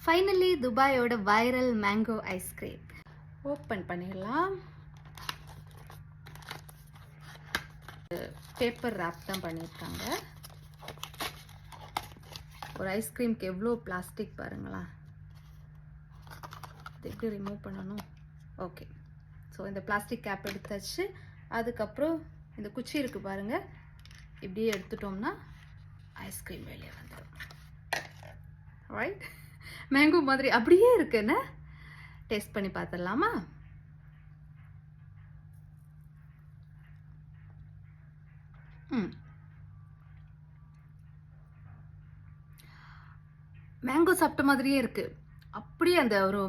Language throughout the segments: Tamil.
ஃபைனலி துபாயோட வைரல் மேங்கோ ஐஸ்கிரீம் ஓப்பன் பண்ணிடலாம். பேப்பர் ரேப் தான் பண்ணியிருக்காங்க. ஒரு ஐஸ்கிரீம்க்கு எவ்வளோ பிளாஸ்டிக் பாருங்களா. இது எப்படி ரிமூவ் பண்ணணும்? ஓகே, ஸோ இந்த பிளாஸ்டிக் கேப் எடுத்தாச்சு. அதுக்கப்புறம் இந்த குச்சி இருக்குது பாருங்கள், இப்படியே எடுத்துட்டோம்னா ஐஸ்கிரீம் வெளியே வந்துடும். ரைட், மேங்கோ மாதிரி அப்படியே இருக்குன்னு டேஸ்ட் பண்ணி பார்த்துடலாமா? மேங்கோ சாப்பிட்ட மாதிரியே இருக்குது. அப்படியே அந்த ஒரு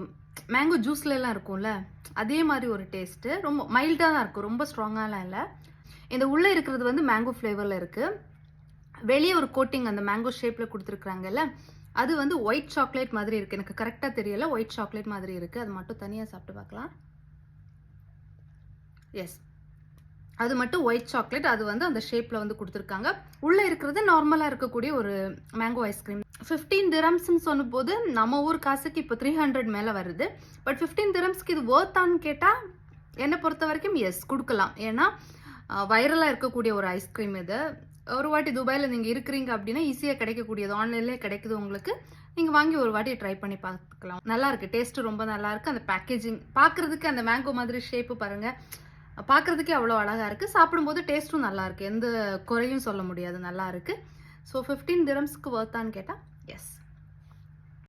மேங்கோ ஜூஸ்லலாம் இருக்கும்ல, அதே மாதிரி ஒரு டேஸ்ட்டு. ரொம்ப மைல்டாக தான் இருக்கும், ரொம்ப ஸ்ட்ராங்காலாம் இல்லை. இந்த உள்ளே இருக்கிறது வந்து மேங்கோ ஃப்ளேவரில் இருக்குது. வெளியே ஒரு கோட்டிங் அந்த மேங்கோ ஷேப்பில் கொடுத்துருக்குறாங்கல்ல, அது வந்து ஒயிட் சாக்லேட் மாதிரி இருக்குது. எனக்கு கரெக்டாக தெரியல, ஒயிட் சாக்லேட் மாதிரி இருக்குது. அது மட்டும் தனியாக சாப்பிட்டு பார்க்கலாம். எஸ், அது மட்டும் ஒயிட் சாக்லேட். அது வந்து அந்த ஷேப்பில் வந்து கொடுத்துருக்காங்க. உள்ளே இருக்கிறது நார்மலாக இருக்கக்கூடிய ஒரு மேங்கோ ஐஸ்கிரீம். 15 dirhamsன்னு சொன்னபோது நம்ம ஊர் காசுக்கு இப்போ 300 மேலே வருது. பட் 15 dirhamsக்கு இது ஒர்த்தான்னு கேட்டால் என்னை பொறுத்த வரைக்கும் எஸ், கொடுக்கலாம். ஏன்னா வைரலாக இருக்கக்கூடிய ஒரு ஐஸ்கிரீம் இது. ஒரு வாட்டி துபாயில் நீங்கள் இருக்கிறீங்க அப்படின்னா ஈஸியாக கிடைக்கக்கூடியது, ஆன்லைன்லேயே கிடைக்குது உங்களுக்கு. நீங்கள் வாங்கி ஒரு வாட்டி ட்ரை பண்ணி பார்த்துக்கலாம். நல்லாயிருக்கு, டேஸ்ட்டு ரொம்ப நல்லாயிருக்கு. அந்த பேக்கேஜிங் பார்க்குறதுக்கு அந்த மேங்கோ மாதிரி ஷேப்பு பாருங்கள், பார்க்குறதுக்கே அவ்வளோ அழகாக இருக்குது. சாப்பிடும்போது டேஸ்ட்டும் நல்லாயிருக்கு, எந்த குறையும் சொல்ல முடியாது, நல்லா இருக்குது. ஸோ 15 dirhamsக்கு ஒர்த்தான்னு கேட்டால் எஸ்.